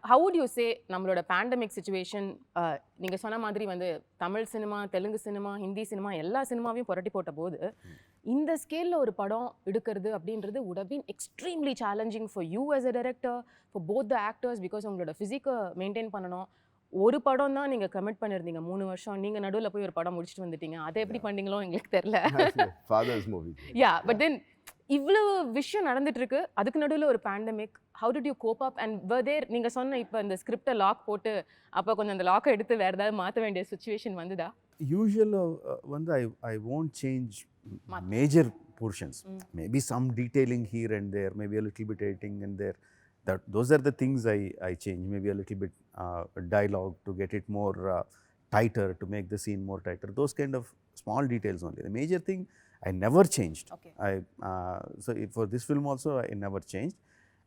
how would you say நம்மளோட pandemic situation நீங்க சொன்ன மாதிரி வந்து Tamil cinema Telugu cinema Hindi cinema எல்லா சினிமாவையும் புரட்டி போட்ட போது இந்த ஸ்கேல்ல ஒரு படம் எடுக்கிறது அப்படின்றது would have been extremely challenging for you as a director, for both the actors, because உங்களோட physique maintain பண்ணணும். ஒரு படம் தான் நீங்க கமிட் பண்ணிருந்தீங்க 3 வருஷம், நீங்க நடுவுல போய் ஒரு படம் முடிச்சிட்டு வந்துட்டீங்க. அதை எப்படி பண்ணீங்களோ எங்களுக்கு தெரியல. Father's movie. Yeah, but then இவ்வளவு விஷயம் நடந்துட்டு இருக்கு, அதுக்கு நடுவுல ஒரு pandemic. How did you cope up and were there நீங்க சொன்ன இப்ப இந்த ஸ்கிரிப்டை லாக் போட்டு அப்ப கொஞ்சம் அந்த லாக்கை எடுத்து வேற ஏதாவது மாத்த வேண்டிய சிச்சுவேஷன் வந்துதா? Usually வந்து I won't change major portions. Maybe some detailing here and there, maybe a little bit editing and there. Those are the things I change. Maybe a little bit dialogue to get it more tighter, to make the scene more tighter. Those kind of small details only. The major thing I never changed. Okay. So for this film also I never changed.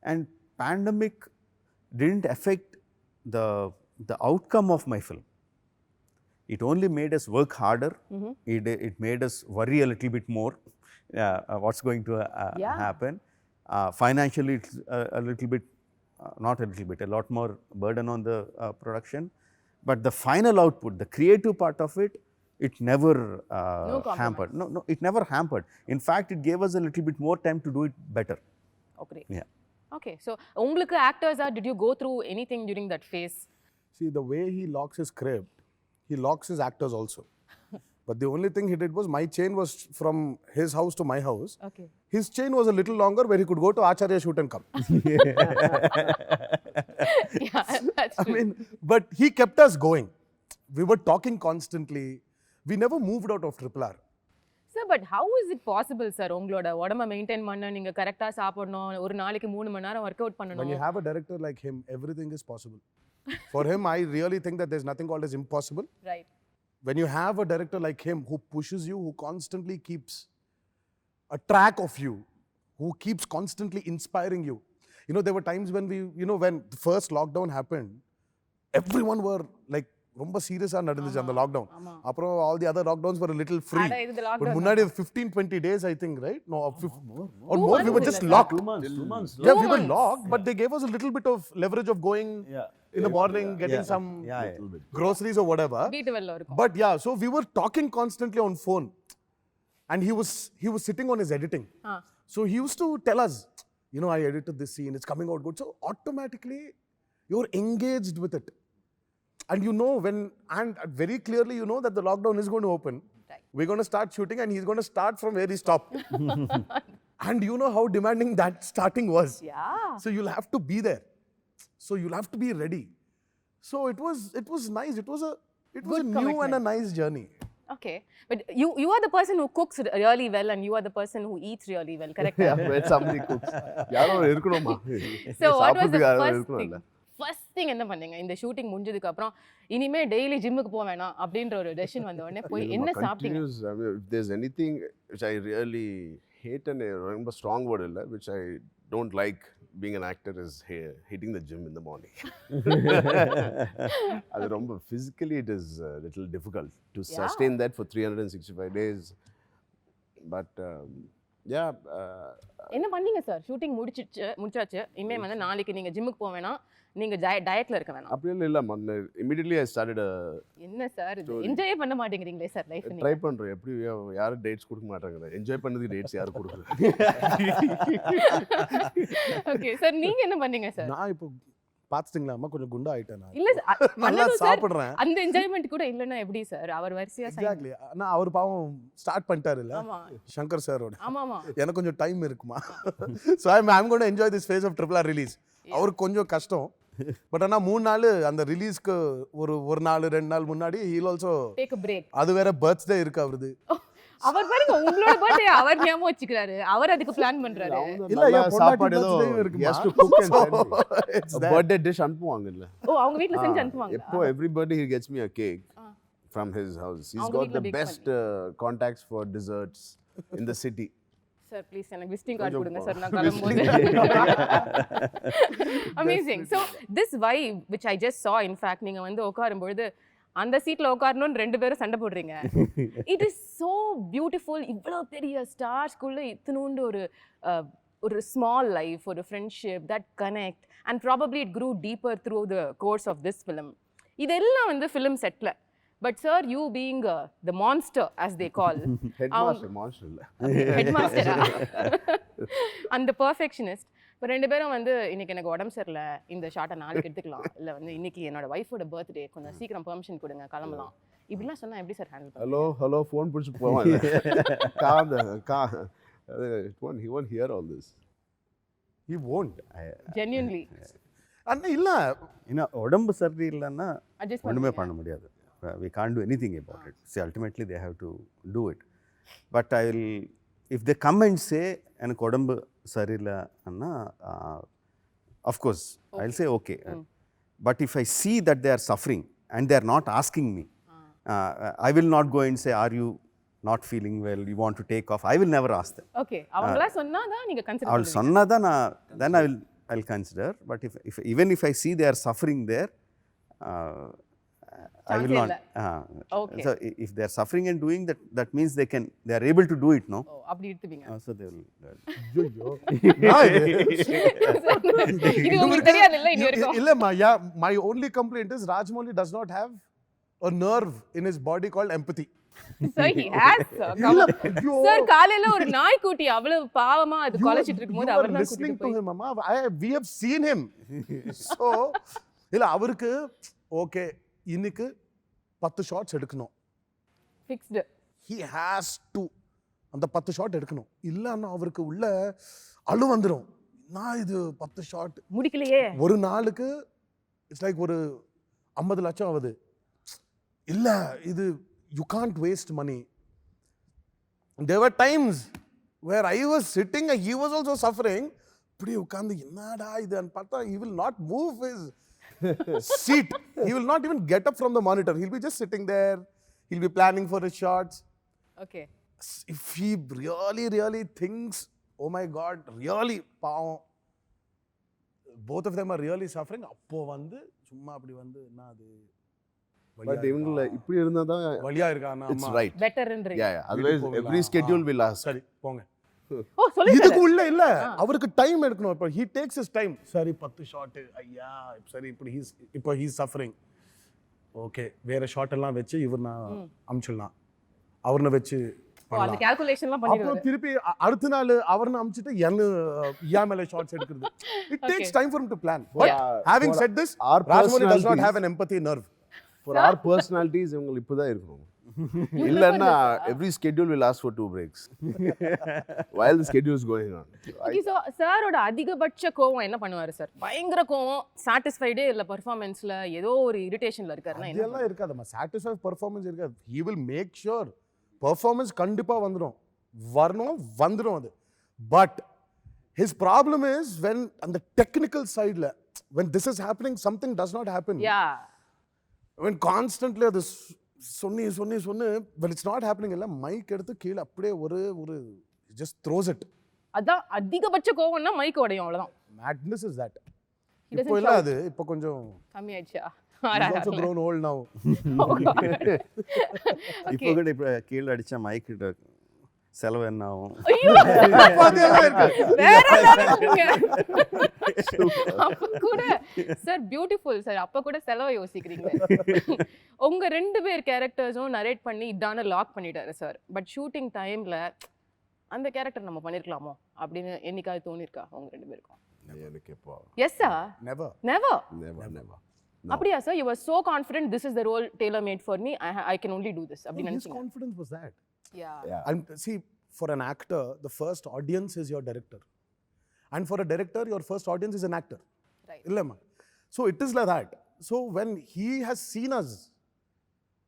And pandemic didn't affect the outcome of my film. It only made us work harder. It made us worry a little bit more what's going to happen. Financially it's a little bit, not a little bit, a lot more burden on the production. But the final output, the creative part of it, it never hampered. No, it never hampered. In fact, it gave us a little bit more time to do it better. Okay. Yeah. Okay, so உங்களுக்கு actors did you go through anything during that phase? See, the way he locks his script, he locks his actors also. But the only thing he did was, my chain was from his house to my house. Okay. His chain was a little longer, where he could go to Acharya shoot and come. Yeah, that's true. I mean, but he kept us going. We were talking constantly. We never moved out of RRR. Sir, but how is it possible, sir? உங்களோட உடம்ப maintain பண்ண, நீங்க கரெக்ட்டா சாப்பிடணும், ஒரு நாளைக்கு 3 மணி நேரம் work out பண்ணணும். When you have a director like him, everything is possible. For him, I really think that there's nothing called as impossible. Right. When you have a director like him who pushes you, who constantly keeps a track of you, who keeps constantly inspiring you. You know, there were times when when the first lockdown happened, everyone were like, ரொம்ப சீரியஸா நடந்துச்சு அந்த lockdown. அப்புறம் all the other lockdowns were a little free. But முன்னாடி 15-20 days I think, right? No, or more, we were just locked. 2 months. Yeah, we were locked, but they gave us a little bit of leverage of going in the morning, getting some groceries or whatever. But yeah, so we were talking constantly on phone, and he was sitting on his editing. So he used to tell us, I edited this scene, it's coming out good. So automatically you're engaged with it. And and very clearly that the lockdown is going to open. Right. We're going to start shooting, and he's going to start from where he stopped. And you know how demanding that starting was. Yeah. So you'll have to be there. So you'll have to be ready. So it was nice. It was a new and a nice journey. Okay, but you are the person who cooks really well, and you are the person who eats really well, correct? Yeah, when somebody cooks. யாரோ இருக்கணுமா? So what was the first thing என்ன பண்ணீங்க இந்த shooting முடிஞ்சதுக்கு அப்புறம்? இனிமே daily ஜிம்முக்கு போக வேணாம் அப்படின்ற ஒரு டெசிஷன் வந்த உடனே போய் என்ன சாப்பிட்டீங்க? If there's anything which I really hate, and ரொம்ப strong word இல்ல, which I don't like being an actor, is hitting the gym in the morning. அது ரொம்ப physically it is a little difficult to sustain that for 365 days. But yeah. என்ன பண்ணீங்க sir? Shooting முடிச்சாச்சு, இனிமே வந்து நாளைக்கு நீங்க ஜிம்முக்கு போக வேணாம், நீங்க டயட்ல இருக்க வேணாம். அப்படி இல்ல immediately I started என்ன சார் இது என்ஜாய் பண்ண மாட்டேங்கிறீங்களே சார் லைஃப்? ட்ரை பண்றேன். எப்படி யாரும் டேட்ஸ் கொடுக்க மாட்டாங்க. என்ஜாய் பண்ணதுக்கு டேட்ஸ் யாரும் கொடுக்கல. ஓகே சார், நீங்க என்ன பண்ணீங்க சார்? நான் இப்போ பாத்துட்டீங்களா அம்மா, கொஞ்சம் குண்டா ஆயிட்டேன் நான். இல்ல நல்லா சாப்பிடுறேன். அந்த என்ஜாய்மென்ட் கூட இல்லனா எப்படி சார்? அவர் வரிசையா எக்ஸாக்ட்லி. நான் அவர் பாவம் ஸ்டார்ட் பண்ணிட்டாரு இல்ல, சங்கர் சாரோட. ஆமாமா, எனக்கு கொஞ்சம் டைம் இருக்குமா. So I'm going to enjoy this phase of RRR release. அவருக்கு கொஞ்சம் கஷ்டம். பட் ஆனா 3 நாள் அந்த ரிலீஸ்க்கு ஒரு நாள் 2 நாள் முன்னாடி he'll also take a break. அது வேற பர்த்டே இருக்கு அவருது. அவர் பாருங்க, உங்களோட பர்த்டே அவர் ஞாபகம் வச்சுக்கிறாரு, அவர் அதுக்கு பிளான் பண்றாரு. இல்ல சாப்பாடு ஏதோ has to cook and send me. It's a birthday dish அனுப்புவாங்க இல்ல? அவங்க வீட்ல செஞ்சு அனுப்புவாங்க. எப்போ everybody he gets me a cake from his house. He's got the best contacts for desserts in the city. Sir, please எனக்கு visiting card கொடுங்க sir, நான் கிளம்பும்போது. Amazing. So this vibe which I just saw, in fact நீங்க வந்து உட்காரும் பொழுது அந்த சீட்ல உட்காரணும்னு 2 பேரும் சண்டை போடுறீங்க. It is so beautiful. இவ்வளவு பெரிய ஸ்டார்ஸ்க்குள்ள இத்தனூண்டு ஒரு ஒரு ஸ்மால் லைஃப், ஒரு friendship, that connect, and probably it grew deeper through the course of this film. இதெல்லாம் வந்து ஃபிலிம் செட்டில். But sir, you being the monster as they call, monster இல்லை, ஹெட்மாஸ்டரா, அந்த பர்ஃபெக்ஷனிஸ்ட். இப்போ 2 பேரும் வந்து இன்னைக்கு எனக்கு உடம்பு சரியில்லை, இந்த ஷார்ட்டை நாளைக்கு எடுத்துக்கலாம், இல்லை வந்து இன்னைக்கு என்னோட ஒய்ஃபோட பர்த்டே, கொஞ்சம் சீக்கிரம் பெர்மிஷன் கொடுங்க, கிளம்பலாம், இப்படிலாம் சொன்னா எப்படி சார் ஹேண்டில் பண்ணுவீங்க? ஹலோ ஃபோன் பிடிச்சி போவாங்க. He won't hear all this. He won't. Genuinely. அண்ணா இல்ல, உடம்பு சரியில்லைன்னா Adjust ஒன்றுமே பண்ண முடியாது. We can't do anything about it. See, ultimately they have to do it. But if they come and say எனக்கு உடம்பு சரியில்லைன்னா, of course I'll say okay. But if I see that they are suffering and they are not asking me, I will not go and say, are you not feeling well, you want to take off? I will never ask them. Okay, அவங்களா சொன்னாதான் நீங்க consider அவள் சொன்னாதான் then I'll consider. But even if I see they are suffering there, I will not. Okay. So if they are suffering and doing that, that means they are able to do it, no? ஓ, அப்படி எடுத்துப்பீங்க. So they will. இது உங்களுக்கு தெரியாது இல்ல இன்னி வரைக்கும்? இல்லம்மா, my only complaint is Rajamouli does not have a nerve in his body called empathy. Sir, he has, sir. Come on. Sir, காலையில ஒரு நாய்க்குட்டி அவ்வளவு பாவமா அது கொலைச்சிட்டு இருக்கும்போது அவர் தான் listening கூட்டிட்டு to போய் him, mama. We have seen him. So இல்ல, அவருக்கு ஓகே இன்னைக்கு 10 ஷாட்ஸ் எடுக்கணும், ஃபிக்ஸ்டு. he has to அந்த 10 ஷாட் எடுக்கணும். இல்லன்னா அவருக்கு உள்ள அழு வந்துரும். நான் இது 10 ஷாட் முடிக்கலையே. ஒரு நாளுக்கு இட்ஸ் லைக் ஒரு 50 லட்சம் ஆகுது. இல்ல இது you can't waste money. There were times where I was sitting and he was also suffering. இப்படி உட்கார்ந்து என்னடா இதுன்னு பார்த்தா he will not move his seat. He will not even get up from the monitor. He'll be just sitting there. He'll be planning for his shots. Okay. If he really thinks, oh my God, really பாவம், both of them are really suffering, அப்போ வந்து சும்மா அப்படி வந்து என்ன அது But இவங்கள இப்படி இருந்தா தான் வலியா இருக்கானா it's அம்மா right. பெட்டர்ன்றீங்க. Yeah, otherwise every schedule will ask. சரி போங்க. ஓ, சொல்லுங்க. இதுக்கு உள்ள இல்ல, அவருக்கு டைம் எடுக்கணும். இப்போ he takes his time. சரி 10 ஷாட், ஐயா சரி இப்போ he's suffering. ஓகே, வேற ஷாட் எல்லாம் வெச்சு இவர் நான் அம்ச்சிடலாம், அவர்ன வெச்சு அந்த கால்குலேஷன்லாம் பண்ணிடுவாரு. அப்புறம் திருப்பி அடுத்த நாள் அவர்ன அம்ச்சிட்டு யா மேல ஷாட்ஸ் எடுக்கிறது. It takes time for him to plan. But having said this, Rajamouli does not have an empathy nerve. For our personalities இவங்க இப்பதான் இருக்கணும். இல்லன்னா every schedule will ask for 2 breaks while the schedule is going on. Okay, so சாரோட அதிகபட்ச கோவம் என்ன பண்ணுவாரு sir? பயங்கர கோவம், சாட்டிஸ்ஃபைடே இல்ல பெர்ஃபார்மன்ஸ்ல, ஏதோ ஒரு இரிட்டேஷன்ல இருக்காருன்னா என்ன? இதெல்லாம் இருக்காதுமா, சாட்டிஸ்ஃபை பெர்ஃபார்மன்ஸ் இருக்காது. he will make sure performance கண்டிப்பா வந்துரும் அது. But his problem is when on the technical side la, when this is happening, something does not happen. Yeah. When constantly this சொன்னி when it's not happening இல்ல, mic எடுத்து கீழ அப்படியே ஒரு just throws it. அதான் அதிகபட்ச கோவம்னா மைக் உடையும், அவ்வளவுதான். Madness is that. இப்போ இல்ல, அது இப்போ கொஞ்சம் கம்மி ஆயிடுச்சா? he's also grown old now. இப்போ கூட இப்போ கீழ அடிச்சா மைக் செலவு என்ன ஆகும்? அப்ப கூட சார் பியூட்டிஃபுல் சார், அப்ப கூட செலவை யோசிக்கிறீங்க. உங்க 2 பேர் கேரக்டர்ஸும் நரேட் பண்ணி இதான லாக் பண்ணிட்டாரு சார். பட் ஷூட்டிங் டைம்ல அந்த கேரக்டர் நம்ம பண்ணிருக்கலாமோ அப்படின்னு என்னைக்காவது தோணிருக்கா உங்க 2 பேருக்கும்? எனக்கு எப்போ? Yes sir. never. அப்படியா sir? You were so confident, this is the role tailor made for me, I can only do this அப்படின்னு His நினைச்சீங்க? confidence was that. Yeah. And see, for an actor, the first audience is your director. And for a director, your first audience is an actor. Right. Illama. So it is like that. So when he has seen us,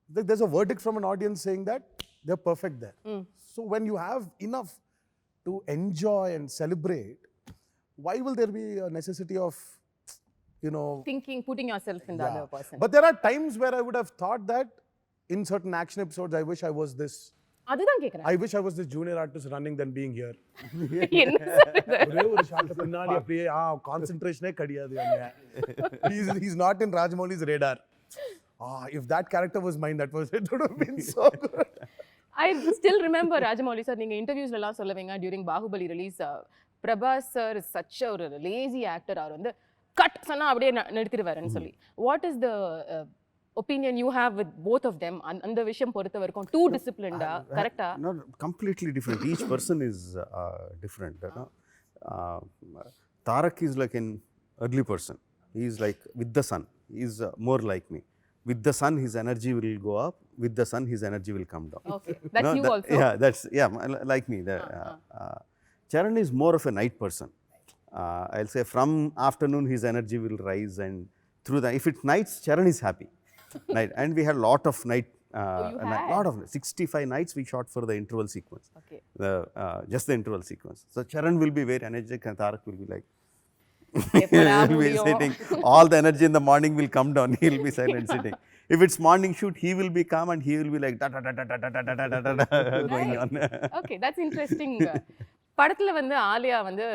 there's a verdict from an audience saying that they're perfect there. So when you have enough to enjoy and celebrate, why will there be a necessity of, Thinking, putting yourself in the other person? But there are times where I would have thought that in certain action episodes, I wish I was this. அதுதான் கேக்குறேன். I wish I was this junior artist running than being here. என்ன sir? ஒரே ஒரு shot பின்னாடி அப்படியே கான்சென்ட்ரேஷனே கிடையாது அங்க. He's not in Rajamouli's radar. If that character was mine, it would have been so good. I still remember Rajamouli sir, நீங்க இன்டர்வியூஸ்ல எல்லாம் சொல்லுவீங்க during Baahubali release, Prabhas sir is such a lazy actor. அவர் வந்து cut சொன்னா அப்படியே நிறுத்திடுவாருன்னு சொல்லி. What is the opinion you have with both of them? அந்த விஷயம் பொறுத்த வரைக்கும் too disciplined கரெக்ட்டா? No, completely different. Each person is different. Tarak is like an early person. He is like with the sun. He is more like me. With the sun, his energy will go up. With the sun, his energy will come down. Okay, that's you also. Yeah, that's like me. Charan is more of a night person. I'll say from afternoon his energy will rise, and through the if it's nights, Charan is happy. Night, and we had lot of night. Lot of 65 nights we shot for the interval sequence. Okay. Just the interval sequence. So Charan will be very energetic, and Tarak will be like. எப்படா He will be முடியும்? sitting. All the energy in the morning will come down. He will be silent sitting. If it's morning shoot, he will be calm and he will be like da da da da da da da da da da da going on. Okay, that's interesting. படத்துல வந்து ஆலியா வந்து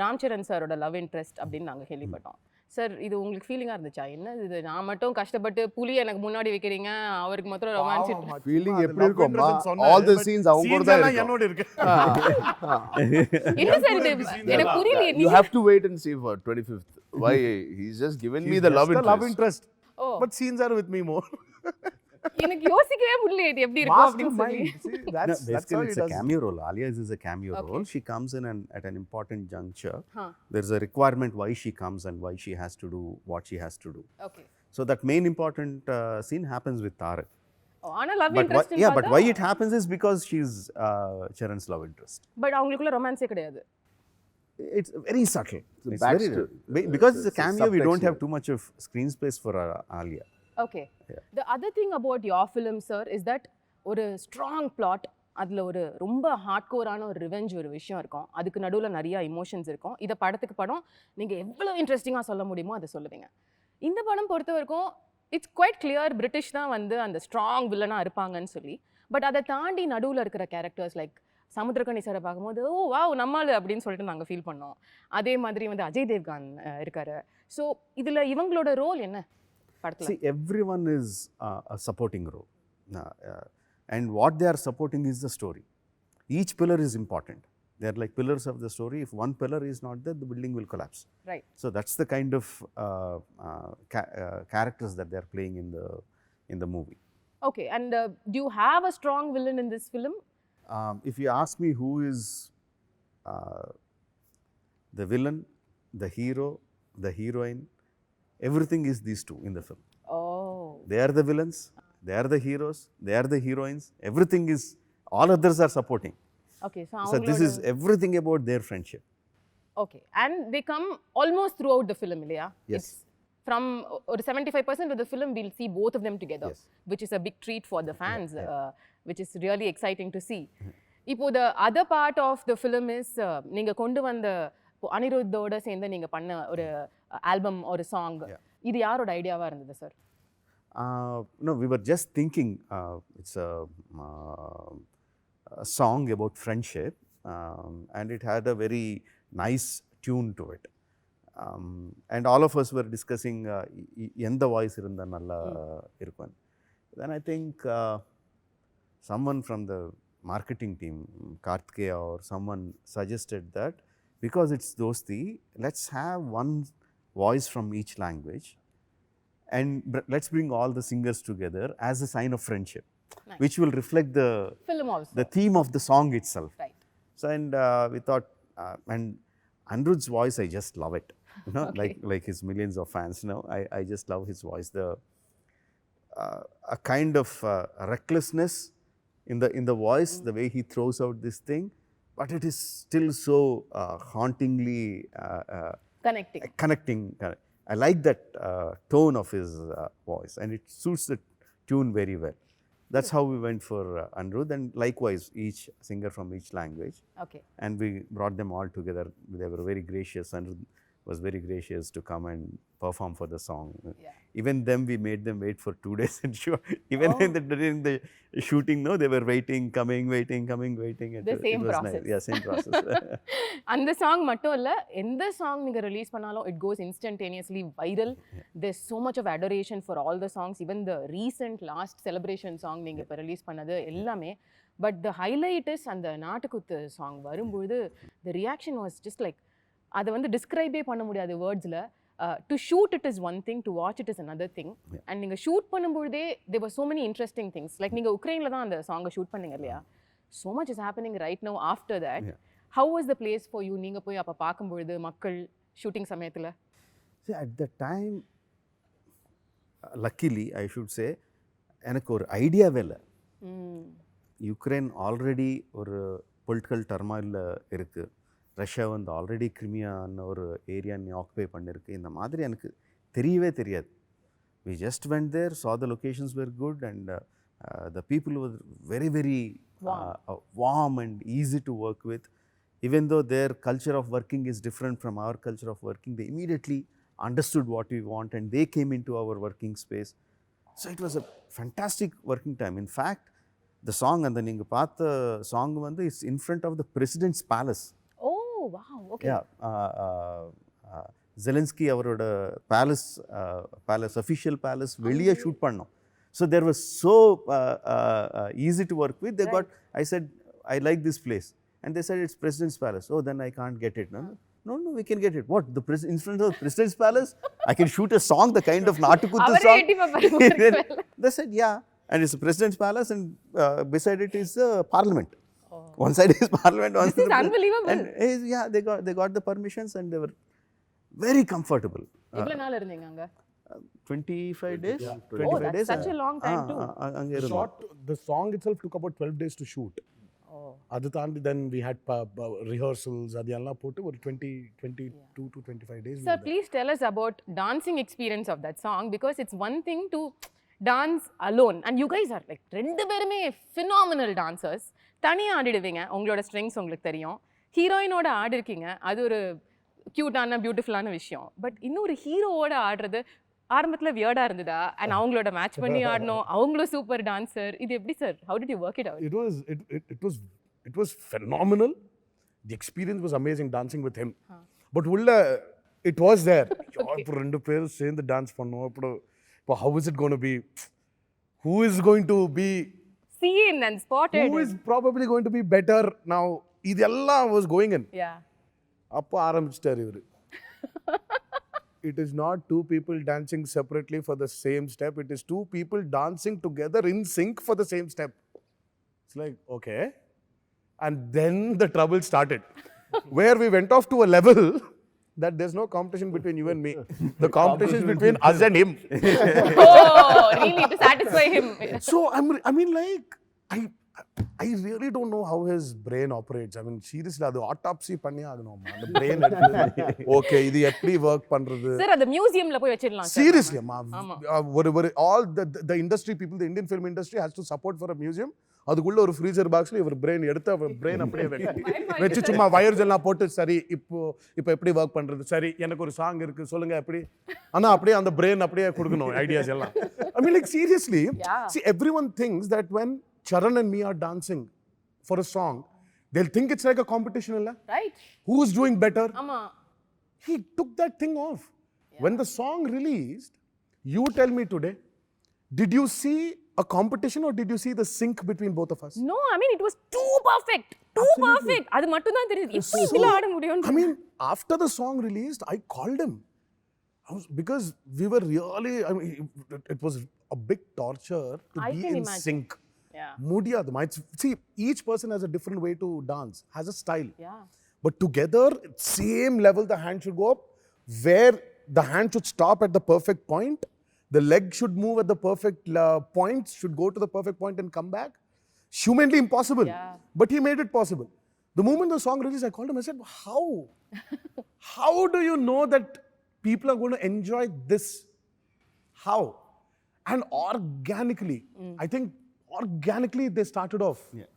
ராம்சரண் சாரோட love interest அப்படின்னு நாங்க கேள்விப்பட்டோம். Sir இது உங்களுக்கு ஃபீலிங்கா இருந்துச்சா? என்ன இது நான் மட்டும் கஷ்டப்பட்டு புலி எனக்கு முன்னாடி வைக்கிறீங்க, அவருக்கு மாத்திரம் ரொமான்ஸ் ஃபீலிங் எப்படி இருக்கும்மா? ஆல் தி சீன்ஸ் அவங்க கூட தான் இருக்கு. என்னோட இருக்கு. என்ன சார் இது எனக்கு புரியல. You have to wait and see for 25th. Why he's just given me the love interest. Oh. But scenes are with me more. எனக்கு யோசிக்கவே முடியல இது எப்படி இருக்கும் அப்படின்னு சொல்லி. Basically, it's a cameo role. Alia's is a cameo role. She comes in at an important juncture. There's a requirement why she comes and why she has to do what she has to do. Okay. So that main important scene happens with Tarak. ஆனா love But interest but why it happens is because she's Charan's love interest. But அவங்களுக்குள்ள ரொமான்ஸே கிடையாது. It's very subtle. It's very, backstory. because it's a cameo, we don't Subtext have too much of screen space for Alia. Okay. The other thing about your film, sir, is that ஒரு strong plot, அதில் ஒரு ரொம்ப ஹார்ட்கோரான ஒரு revenge ஒரு விஷயம் இருக்கும், அதுக்கு நடுவில் நிறைய இமோஷன்ஸ் இருக்கும். இதை படத்துக்கு படம் நீங்கள் எவ்வளோ இன்ட்ரெஸ்டிங்காக சொல்ல முடியுமோ அதை சொல்லுவீங்க. இந்த படம் பொறுத்த வரைக்கும் இட்ஸ் குவைட் கிளியர் பிரிட்டிஷ் தான் வந்து அந்த ஸ்ட்ராங் வில்லனாக இருப்பாங்கன்னு சொல்லி. பட் அதை தாண்டி நடுவில் இருக்கிற கேரக்டர்ஸ் லைக் சமுத்திரக்கனி சாரை பார்க்கும்போது ஓ வாவ் நம்மால் அப்படின்னு சொல்லிட்டு நாங்கள் ஃபீல் பண்ணோம். அதே மாதிரி வந்து அஜய் தேவ்கான் இருக்காரு. ஸோ இதில் இவங்களோட ரோல் என்ன? See, everyone is a supporting role. And what they are supporting is the story. Each pillar is important. They are like pillars of the story. If one pillar is not there, the building will collapse. Right. So that's the kind of characters that they are playing in the movie. Okay, and do you have a strong villain in this film? If you ask me who is the villain, the hero, the heroine, everything is these two in the film. Oh. They are the villains, they are the heroes, they are the heroines. Everything is, all others are supporting. Okay, So this is everything about their friendship. Okay, and they come almost throughout the film, Ilya. Yes. It's from 75% of the film, we'll see both of them together, Yes. which is a big treat for the fans, which is really exciting to see. இப்போ the other part of the film is நீங்க கொண்டு வந்த அனிருத்தோட சேர்ந்து நீங்க பண்ண ஒரு album ஒரு song, இது யாரோட ஐடியாவா இருந்தது sir? No, we were just thinking it's a song about friendship, and it had a very nice tune to it. And all of us were discussing எந்த வாய்ஸ் இருந்தால் நல்லா இருக்கும். Then I think someone from the marketing team, Karthikeya or someone suggested that because it's Dosti, let's have one voice from each language and let's bring all the singers together as a sign of friendship, Nice. which will reflect Film also. the theme of the song itself. Right. So and we thought, and Anirudh's voice, I just love it. You know, Okay. like his millions of fans. You know, I just love his voice. The a kind of recklessness in the voice, the way he throws out this thing, but it is still so hauntingly connecting. I like that tone of his voice, and it suits the tune very well. That's how we went for Anirudh, and likewise each singer from each language. Okay. And we brought them all together. They were very gracious. And was very gracious to come and perform for the song. Yeah. Even them, we made them wait for 2 days and shoot. Even during the shooting, no, they were waiting, coming, waiting, coming, waiting. The same was process. Nice. Yeah, same process. அந்த song மட்டும் இல்ல, எந்த song நீங்க release பண்ணாலும் it goes instantaneously viral. There's so much of adoration for all the songs, even the recent last celebration song நீங்க இப்ப release பண்ணது எல்லாமே. But the highlight is அந்த நாட்டுக்குத்து சாங் வரும்போது the reaction was just like, அதை வந்து டிஸ்கிரைபே பண்ண முடியாது வேர்ட்ஸில். To shoot it is one thing, to watch it is another thing. And நீங்கள் ஷூட் பண்ணும்போதே there were so many interesting things. Like நீங்கள் உக்ரைனில் தான் அந்த சாங்கை ஷூட் பண்ணீங்க இல்லையா? so much is happening right now after that. How was the place for you? நீங்கள் போய் அப்போ பார்க்கும்பொழுது மக்கள் ஷூட்டிங் சமயத்தில்? See, at the time, luckily I should say, எனக்கு ஒரு ஐடியாவே இல்லை. யுக்ரைன் ஆல்ரெடி ஒரு பொலிட்டிக்கல் டர்மாயில் இருக்குது. ரஷ்யா வந்து ஆல்ரெடி கிரிமியான்னு ஒரு ஏரியா நீ ஆக்குபை பண்ணிருக்கு. இந்த மாதிரி எனக்கு தெரியவே தெரியாது. We just went there, saw the locations were good, and the people were very, very warm and easy to work with. Even though their culture of working is different from our culture of working, they immediately understood what we want and they came into our working space. So it was a fantastic working time. In fact, the song, and the neenga paatha song vandu is in front of the president's palace. Oh wow, okay. Yeah, Zelensky avaroda palace official palace veliye shoot pannom. So there was so easy to work with. They got, I said I like this place, and they said it's president's palace. Oh, then I can't get it. No, we can get it. What, in front of the president's palace I can shoot a song, the kind of natukuttu song. They said yeah, and it's the president's palace, and beside it is the parliament. One side is parliament, one side is unbelievable. And yeah, they got the permissions and they were very comfortable. எவ்வளவு நாள் இருந்தீங்க அங்க? 25 days. Yeah, 25 days. That's such a long time too. The song itself took about 12 days to shoot. அது தாண்டி then we had rehearsals, அதெல்லாம் போட்டு ஒரு 22 to 25 days. Sir, please tell us about dancing experience of that song, because it's one thing to dance alone and you guys are like ரெண்டு பேருமே phenomenal dancers. தனியா ஆடிடுவீங்க, உங்களோட strengths உங்களுக்கு தெரியும். ஹீரோயினோட ஆடி இருக்கீங்க, அது ஒரு கியூட்டான பியூட்டிஃபுல்லான விஷயம். பட் இன்னொரு ஹீரோவோட ஆடுறது ஆரம்பத்தில் வியர்டா இருந்ததா? அண்ட் அவங்களோட மேட்ச் பண்ணி ஆடணும், அவங்களும் சூப்பர் டான்சர். இது எப்படி sir? How did you work it out? It was phenomenal. The experience was amazing dancing with him. But ulla it was there. இப்போ ரெண்டு பேரும் சேர்ந்து டான்ஸ் பண்ணோம். இப்போ how is it going to be? Who is going to be seen and spotted? Who is probably going to be better now? இதெல்லாம் was going in. Yeah. அப்போ ஆரம்பிச்சிட்டாரு இவரு. It is not two people dancing separately for the same step. It is two people dancing together in sync for the same step. It's like, okay. And then the trouble started. Where we went off to a level that there's no competition between you and me. The competition is between us and him. Oh, really? To satisfy him. So, I mean, like, I really don't know how his brain operates. I mean, seriously, அது autopsy பண்ணி ஆகணும். அந்த brain okay, இது எப்படி work பண்றது? Sir, அது மியூசியம்ல போய் வச்சிடலாம். Seriously, all the industry people, the Indian film industry has to support for a museum. அதுக்குள்ள ஒரு ஃப்ரீசர் பாக்ஸ்ல இவர் பிரெயின் எடுத்து அவர் பிரெயின் அப்படியே வச்சு சும்மா வயர்ஸ் எல்லாம் போட்டு சரி இப்போ எப்படி ஒர்க் பண்றது, சரி எனக்கு ஒரு சாங் இருக்கு சொல்லுங்க எப்படி, ஆனா அப்படியே அந்த பிரெயின் அப்படியே கொடுக்கணும் ஐடியாஸ் எல்லாம். I mean, like, seriously, see, everyone thinks that when Charan and me are dancing for a song, they'll think it's like a competition, illa? Right. Who's doing better? Ama. He took that thing off. When the song released, you tell me today, did you see a competition or did you see the sync between both of us? No, I mean, it was too perfect. Too perfect. அது மட்டும் தான் தெரியுது. இப்போ இதெல்லாம் ஆட முடியும். I mean, after the song released, I called him. Because we were really, I mean, it was a big torture to be in sync. Yeah. Mudiyadu. See, each person has a different way to dance, has a style. Yeah. But together, same level, the hand should go up, where the hand should stop at the perfect point, the leg should move at the perfect point, should go to the perfect point and come back. Humanly impossible. Yeah. But he made it possible. The moment the song released, I called him, I said, how? How do you know that people are going to enjoy this? How? And organically, I think organically they started off. Yeah.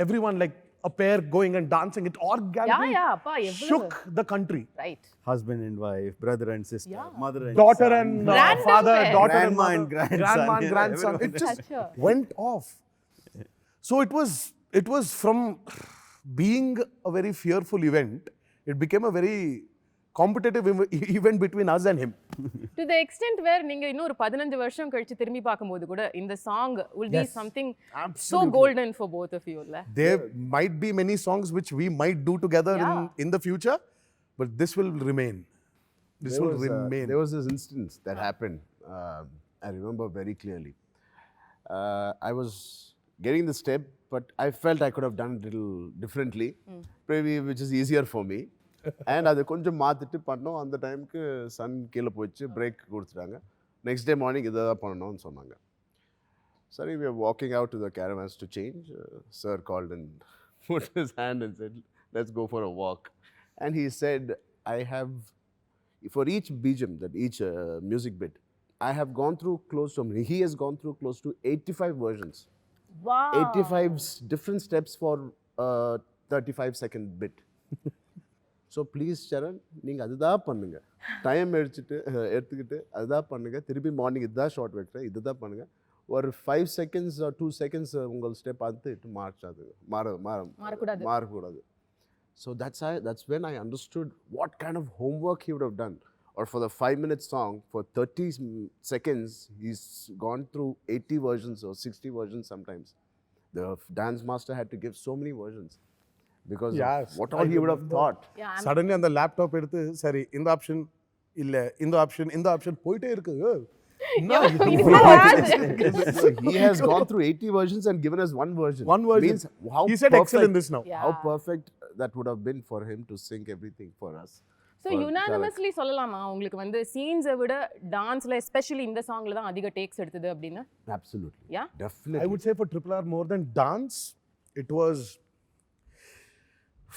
Everyone, like, a pair going and dancing. It organically அப்பா எவ்வளவு shook the country. Right Husband and wife, brother and sister, mother and Daughter son, and Random father, pair. daughter Grandma and and mother, grandson. grandma and Yeah, grandson. It everyone. just Such a- went off. So it was from being a very fearful event, it became a very competitive event between us and him. To the extent where நீங்க இன்னும் ஒரு 15 வருஷம் கழிச்சு திரும்பி பார்க்கும்போது கூட இந்த song will be something so absolutely. golden for both of you இல்ல There might be many songs which we might do together in the future, but this will remain. This will remain. There was this instance that happened. I remember very clearly. I was getting the step, but I felt I could have done it a little differently, maybe which is easier for me. And அதை கொஞ்சம் மாற்றிட்டு பண்ணோம். அந்த டைமுக்கு Sun கீழே போயிடுச்சு, break கொடுத்துட்டாங்க. Next day morning இதை தான் பண்ணணும்னு சொன்னாங்க. சரி, we are walking out to the caravans to change. Sir called and put his hand and said, let's go for a walk. And he said, I have, for each BGM, that each music bit, I have gone through close to, he has gone through close to 85 versions. wow 85 different steps for a 35-second bit. So please Charan, நீங்க அதுதான் பண்ணுங்க. Time எடுத்துக்கிட்டு அதுதான் பண்ணுங்க. திருப்பி morning இதுதான் short வைக்கிறேன், இதுதான் பண்ணுங்க. ஒரு 5 seconds or 2 seconds உங்கள் ஸ்டெப் பார்த்து மாறக்கூடாது. So that's when I understood what kind of homework he would have done. Or for the 5-minute song, for 30 seconds, he's gone through 80 versions or 60 versions sometimes. The dance master had to give so many versions because Yes, of what all he would have thought. yeah Suddenly அந்த laptop எடுத்து சரி இந்த option இல்ல இந்த option போயிட்டே இருக்கு. So he has gone through 80 versions and given us one version. One version. Means how He said perfect, excel in this now. How perfect that would have been for him to sing everything for us. So unanimously சொல்லலாமா உங்களுக்கு வந்து சீன்ஸை விட டான்ஸ்ல especially இந்த சாங்ல தான் அதிக tax எடுத்தது அப்படின்னு Absolutely. Yeah? Definitely. I would say for RRR more than dance, it was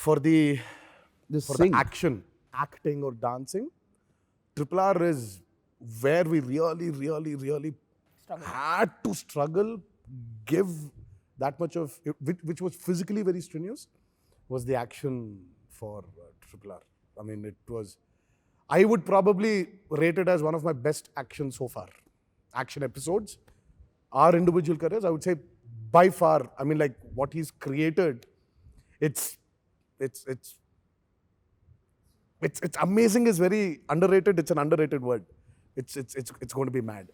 for the sing. acting or dancing. RRR is where we really had to struggle, give that much of which was physically very strenuous, was the action for RRR. I mean, it was, I would probably rate it as one of my best action so far. Action episodes, our individual careers, I would say by far, I mean, like what he's created, it's amazing is very underrated. It's an underrated word. It's going to be mad.